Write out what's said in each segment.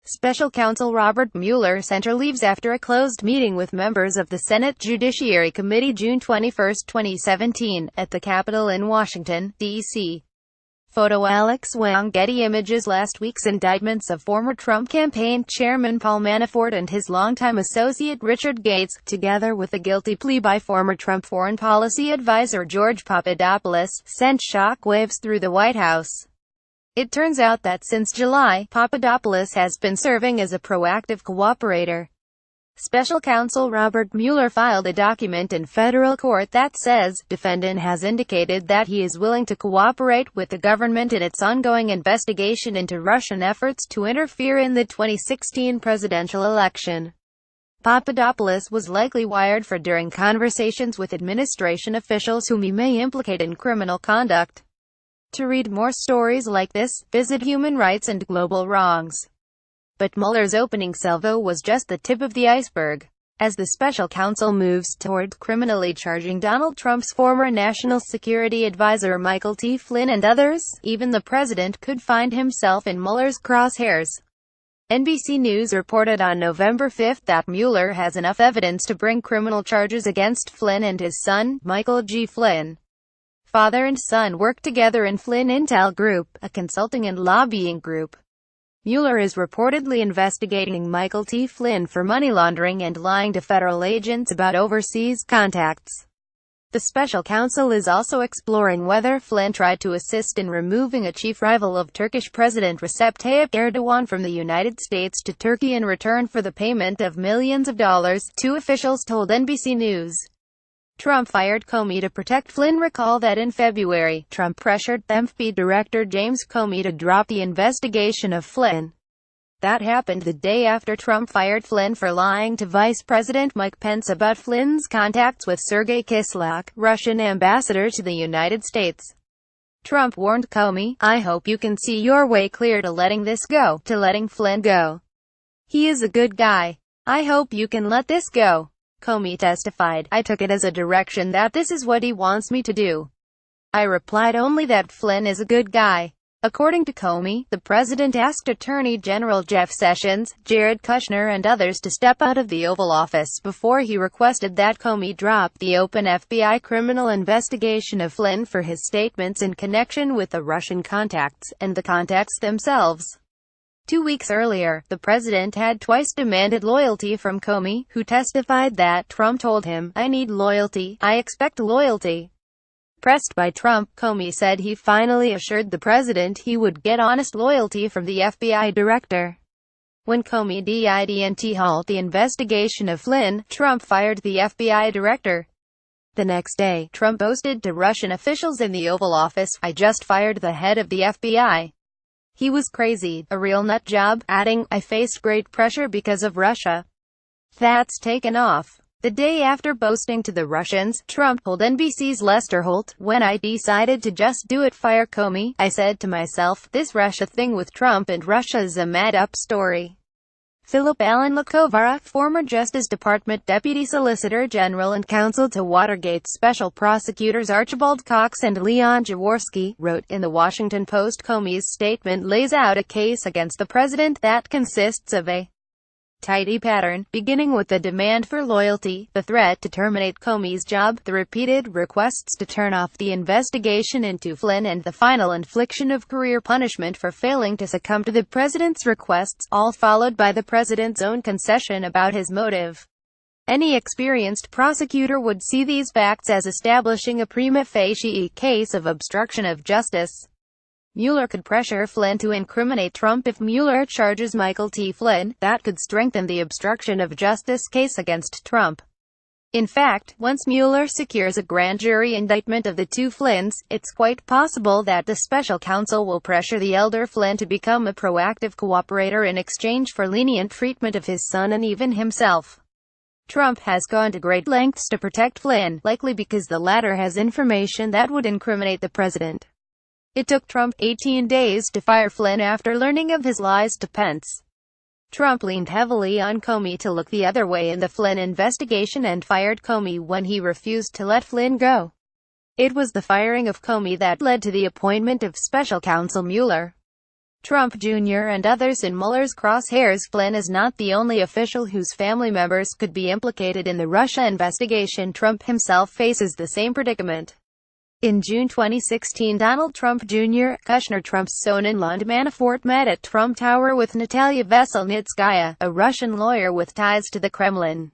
Special counsel Robert Mueller center leaves after a closed meeting with members of the Senate Judiciary Committee June 21, 2017, at the Capitol in Washington, D.C. Photo Alex Wong. Getty Images. Last week's indictments of former Trump campaign chairman Paul Manafort and his longtime associate Richard Gates, together with a guilty plea by former Trump foreign policy advisor George Papadopoulos, sent shockwaves through the White House. It turns out that since July, Papadopoulos has been serving as a proactive cooperator. Special counsel Robert Mueller filed a document in federal court that says, defendant has indicated that he is willing to cooperate with the government in its ongoing investigation into Russian efforts to interfere in the 2016 presidential election. Papadopoulos was likely wired for during conversations with administration officials whom he may implicate in criminal conduct. To read more stories like this, visit Human Rights and Global Wrongs. But Mueller's opening salvo was just the tip of the iceberg. As the special counsel moves toward criminally charging Donald Trump's former national security advisor Michael T. Flynn and others, even the president could find himself in Mueller's crosshairs. NBC News reported on November 5 that Mueller has enough evidence to bring criminal charges against Flynn and his son, Michael G. Flynn. Father and son work together in Flynn Intel Group, a consulting and lobbying group. Mueller is reportedly investigating Michael T. Flynn for money laundering and lying to federal agents about overseas contacts. The special counsel is also exploring whether Flynn tried to assist in removing a chief rival of Turkish President Recep Tayyip Erdogan from the United States to Turkey in return for the payment of millions of dollars, two officials told NBC News. Trump fired Comey to protect Flynn. Recall that in February, Trump pressured FBI Director James Comey to drop the investigation of Flynn. That happened the day after Trump fired Flynn for lying to Vice President Mike Pence about Flynn's contacts with Sergei Kislyak, Russian ambassador to the United States. Trump warned Comey, "I hope you can see your way clear to letting this go, to letting Flynn go. He is a good guy. I hope you can let this go." Comey testified, "I took it as a direction that this is what he wants me to do. I replied only that Flynn is a good guy." According to Comey, the president asked Attorney General Jeff Sessions, Jared Kushner and others to step out of the Oval Office before he requested that Comey drop the open FBI criminal investigation of Flynn for his statements in connection with the Russian contacts, and the contacts themselves. 2 weeks earlier, the president had twice demanded loyalty from Comey, who testified that Trump told him, "I need loyalty, I expect loyalty." Pressed by Trump, Comey said he finally assured the president he would get honest loyalty from the FBI director. When Comey didn't halt the investigation of Flynn, Trump fired the FBI director. The next day, Trump boasted to Russian officials in the Oval Office, "I just fired the head of the FBI. He was crazy, a real nut job," adding, "I faced great pressure because of Russia." That's taken off. The day after boasting to the Russians, Trump told NBC's Lester Holt, "When I decided to just do it, fire Comey, I said to myself, this Russia thing with Trump and Russia is a made-up story." Philip Allen Lacovara, former Justice Department Deputy Solicitor General and counsel to Watergate's special prosecutors Archibald Cox and Leon Jaworski, wrote in The Washington Post, Comey's statement lays out a case against the president that consists of a tidy pattern, beginning with the demand for loyalty, the threat to terminate Comey's job, the repeated requests to turn off the investigation into Flynn, and the final infliction of career punishment for failing to succumb to the president's requests, all followed by the president's own concession about his motive. Any experienced prosecutor would see these facts as establishing a prima facie case of obstruction of justice. Mueller could pressure Flynn to incriminate Trump. If Mueller charges Michael T. Flynn, that could strengthen the obstruction of justice case against Trump. In fact, once Mueller secures a grand jury indictment of the two Flynns, it's quite possible that the special counsel will pressure the elder Flynn to become a proactive cooperator in exchange for lenient treatment of his son and even himself. Trump has gone to great lengths to protect Flynn, likely because the latter has information that would incriminate the president. It took Trump 18 days to fire Flynn after learning of his lies to Pence. Trump leaned heavily on Comey to look the other way in the Flynn investigation and fired Comey when he refused to let Flynn go. It was the firing of Comey that led to the appointment of special counsel Mueller. Trump Jr. and others in Mueller's crosshairs. Flynn is not the only official whose family members could be implicated in the Russia investigation. Trump himself faces the same predicament. In June 2016, Donald Trump Jr., Kushner, Trump's son-in-law, and Manafort met at Trump Tower with Natalia Veselnitskaya, a Russian lawyer with ties to the Kremlin.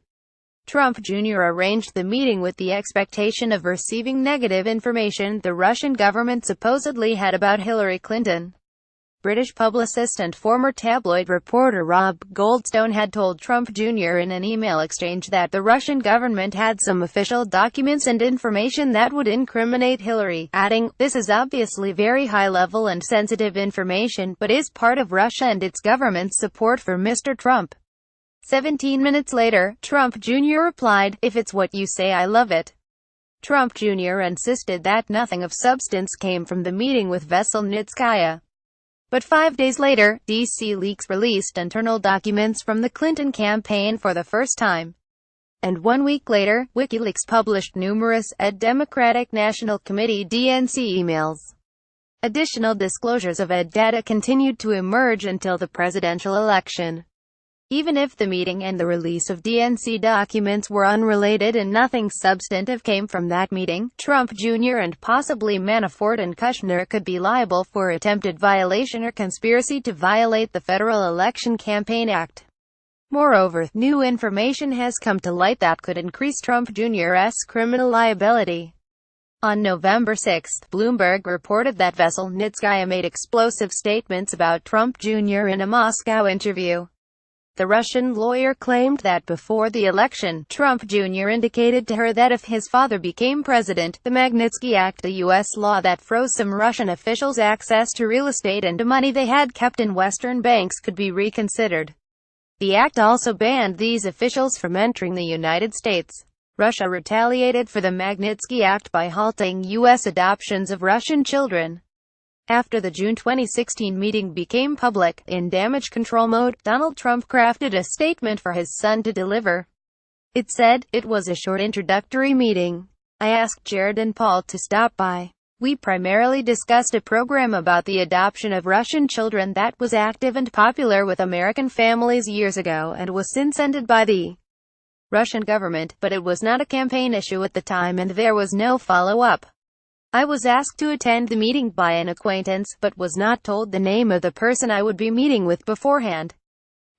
Trump Jr. arranged the meeting with the expectation of receiving negative information the Russian government supposedly had about Hillary Clinton. British publicist and former tabloid reporter Rob Goldstone had told Trump Jr. in an email exchange that the Russian government had some official documents and information that would incriminate Hillary, adding, "This is obviously very high-level and sensitive information, but is part of Russia and its government's support for Mr. Trump." 17 minutes later, Trump Jr. replied, "If it's what you say, I love it." Trump Jr. insisted that nothing of substance came from the meeting with Veselnitskaya. But 5 days later, D.C. leaks released internal documents from the Clinton campaign for the first time. And 1 week later, WikiLeaks published numerous Democratic National Committee (DNC) emails. Additional disclosures of data continued to emerge until the presidential election. Even if the meeting and the release of DNC documents were unrelated and nothing substantive came from that meeting, Trump Jr. and possibly Manafort and Kushner could be liable for attempted violation or conspiracy to violate the Federal Election Campaign Act. Moreover, new information has come to light that could increase Trump Jr.'s criminal liability. On November 6, Bloomberg reported that Veselnitskaya made explosive statements about Trump Jr. in a Moscow interview. The Russian lawyer claimed that before the election, Trump Jr. indicated to her that if his father became president, the Magnitsky Act, a U.S. law that froze some Russian officials' access to real estate and to money they had kept in Western banks, could be reconsidered. The act also banned these officials from entering the United States. Russia retaliated for the Magnitsky Act by halting U.S. adoptions of Russian children. After the June 2016 meeting became public, in damage control mode, Donald Trump crafted a statement for his son to deliver. It said, "It was a short introductory meeting. I asked Jared and Paul to stop by. We primarily discussed a program about the adoption of Russian children that was active and popular with American families years ago and was since ended by the Russian government, but it was not a campaign issue at the time and there was no follow-up. I was asked to attend the meeting by an acquaintance, but was not told the name of the person I would be meeting with beforehand."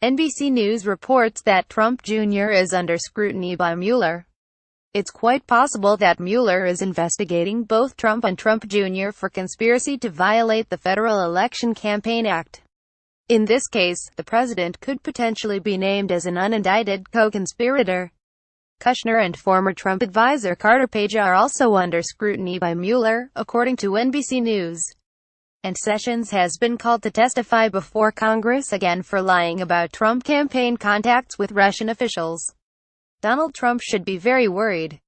NBC News reports that Trump Jr. is under scrutiny by Mueller. It's quite possible that Mueller is investigating both Trump and Trump Jr. for conspiracy to violate the Federal Election Campaign Act. In this case, the president could potentially be named as an unindicted co-conspirator. Kushner and former Trump advisor Carter Page are also under scrutiny by Mueller, according to NBC News. And Sessions has been called to testify before Congress again for lying about Trump campaign contacts with Russian officials. Donald Trump should be very worried.